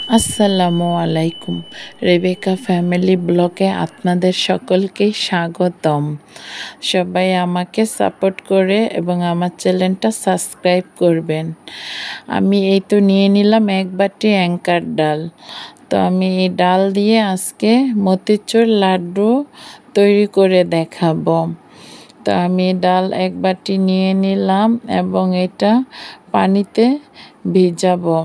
আসসালামু আলাইকুম। Rebecca family ব্লগে আপনাদের সকলকেই স্বাগতম। সবাই আমাকে সাপোর্ট করে এবং আমার চ্যানেলটা সাবস্ক্রাইব করবেন। আমি এই তো নিয়ে নিলাম 1 বাটি অ্যাঙ্কার ডাল। তো আমি এই ডাল দিয়ে আজকে মতিচুর লাড্ডু তৈরি করে দেখাবো। তো আমি ডাল 1 বাটি নিয়ে নিলাম এবং এটা পানিতে ভিজাবো।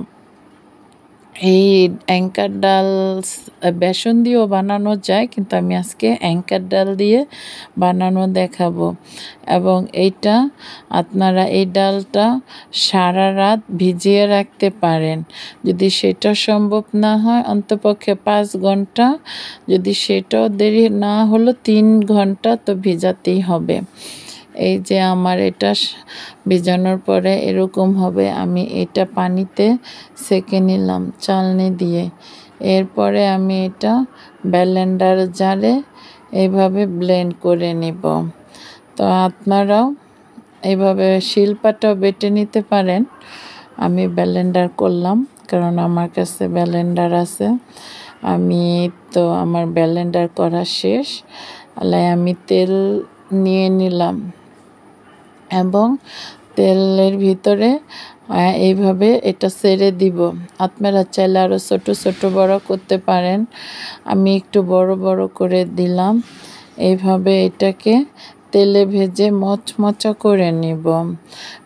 এই অ্যাঙ্কার ডাল বেসন দিয়েও বানানো যায়, কিন্তু আমি আজকে অ্যাঙ্কার ডাল দিয়ে বানানো দেখাবো। এবং এইটা আপনারা এই ডালটা সারা রাত ভিজিয়ে রাখতে পারেন। যদি সেটা সম্ভব না হয় অন্তপক্ষে 5 ঘন্টা, যদি সেটাও দেরি না হলো 3 ঘন্টা তো ভিজাতেই হবে। এই যে আমার এটা ভিজানোর পরে এরকম হবে। আমি এটা পানিতে সেঁকে নিলাম চালনি দিয়ে। এরপরে আমি এটা ব্লেন্ডার জারে এইভাবে ব্লেন্ড করে নিব। তো আপনারাও এইভাবে শিলপাটাও বেটে নিতে পারেন। আমি ব্লেন্ডার করলাম কারণ আমার কাছে ব্লেন্ডার আছে। আমার ব্লেন্ডার করা শেষ। আমি তেল নিয়ে নিলাম এবং তেলের ভিতরে এইভাবে এটা ছেড়ে দিব। আপনারা চাইলে আরও ছোটো ছোটো বড় করতে পারেন। আমি একটু বড় বড় করে দিলাম। এইভাবে এটাকে তেলে ভেজে মচমচা করে নিব।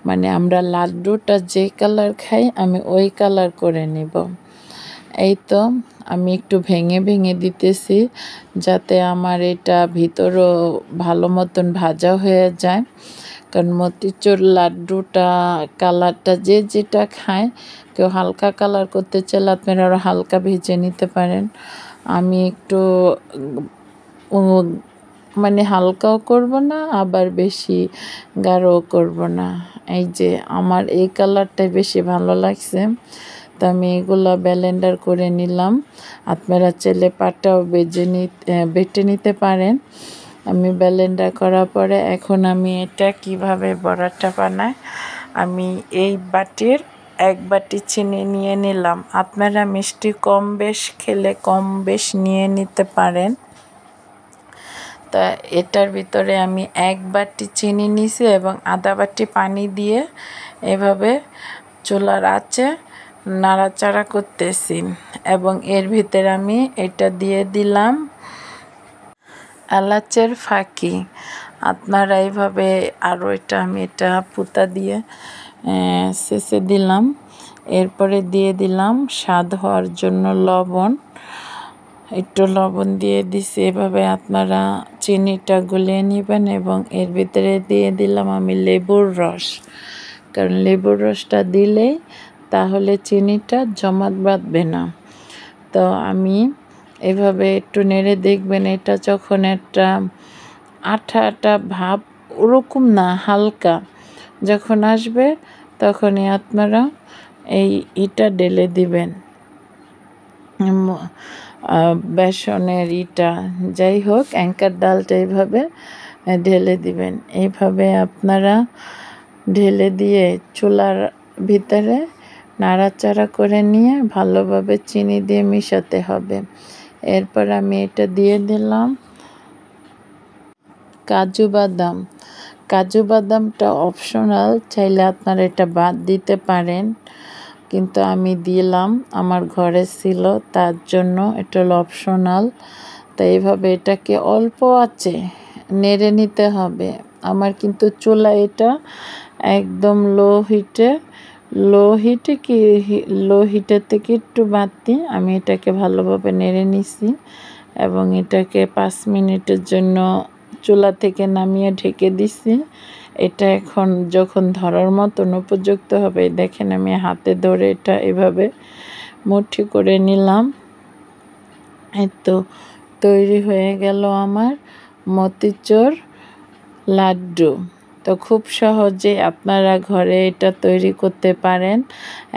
মানে আমরা লাড্ডুটা যে কালার খাই আমি ওই কালার করে নিব। এই তো আমি একটু ভেঙে ভেঙে দিতেছি যাতে আমার এটা ভিতরও ভালো মতন ভাজা হয়ে যায়। কারণ মতিচুর লাড্ডুটা কালারটা যে যেটা খায়, কেউ হালকা কালার করতে চাইলে আপনারা আরও হালকা ভেজে নিতে পারেন। আমি একটু মানে হালকাও করব না, আবার বেশি গাঢ়ও করব না। এই যে আমার এই কালারটাই বেশি ভালো লাগছে, তো আমি এগুলো ব্লেন্ডার করে নিলাম। আপনারা চাইলে পাটাও বেটে নিতে পারেন। আমি ব্লেন্ডার করার পরে এখন আমি এটা কিভাবে বড়াটা বানাই, আমি এই বাটির 1 বাটি চিনি নিয়ে নিলাম। আপনারা মিষ্টি কম বেশ খেলে কম বেশ নিয়ে নিতে পারেন। তা এটার ভিতরে আমি 1 বাটি চিনি নিছি এবং আধা বাটি পানি দিয়ে এভাবে চুলার আঁচে নাড়াচাড়া করতেছি। এবং এর ভিতরে আমি এটা দিয়ে দিলাম এলাচের ফাঁকি। আপনারা এইভাবে আরও আমি এটা পুতা দিয়ে শেষে দিলাম। এরপরে দিয়ে দিলাম স্বাদ হওয়ার জন্য লবণ। একটু লবণ দিয়ে দিছি। এভাবে আপনারা চিনিটা গলিয়ে নেবেন এবং এর ভিতরে দিয়ে দিলাম আমি লেবুর রস। কারণ লেবুর রসটা দিলেই তাহলে চিনিটা জমাট বাঁধবে না। তো আমি এভাবে একটু নেড়ে দেখবেন, এটা যখন একটা আঠা আঠা ভাব, ওরকম না, হালকা যখন আসবে তখনই আপনারা এটা ঢেলে দিবেন, বেসনের যাই হোক অ্যাঙ্কার ডালটা এইভাবে ঢেলে দিবেন। এইভাবে আপনারা ঢেলে দিয়ে চুলার ভিতরে নাড়াচাড়া করে নিয়ে ভালোভাবে চিনি দিয়ে মিশাতে হবে। এরপর আমি এটা দিয়ে দিলাম কাজু বাদাম। কাজু বাদামটা অপশনাল, চাইলে আপনারা এটা বাদ দিতে পারেন, কিন্তু আমি দিলাম, আমার ঘরে ছিল তার জন্য। এটা হলো অপশনাল। তো এইভাবে এটাকে অল্প আঁচে নেড়ে নিতে হবে। আমার কিন্তু চুলা এটা একদম লো হিটের থেকে একটু বাড়তি। আমি এটাকে ভালোভাবে নেড়ে নিছি এবং এটাকে 5 মিনিটের জন্য চুলা থেকে নামিয়ে ঢেকে দিছি। এটা এখন যখন ধরার মতন উপযুক্ত হবে, দেখেন আমি হাতে ধরে এটা এভাবে মুঠি করে নিলাম। এই তো তৈরি হয়ে গেল আমার মতিচুর লাড্ডু। তো খুব সহজে আপনারা ঘরে এটা তৈরি করতে পারেন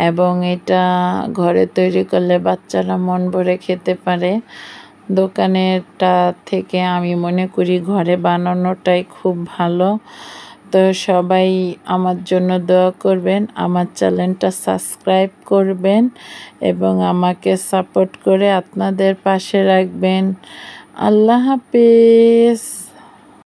এবং এটা ঘরে তৈরি করলে বাচ্চারা মন ভরে খেতে পারে। দোকানেরটা থেকে আমি মনে করি ঘরে বানানোটাই খুব ভালো। তো সবাই আমার জন্য দোয়া করবেন, আমার চ্যানেলটা সাবস্ক্রাইব করবেন এবং আমাকে সাপোর্ট করে আপনাদের পাশে রাখবেন। আল্লাহ হাফেজ।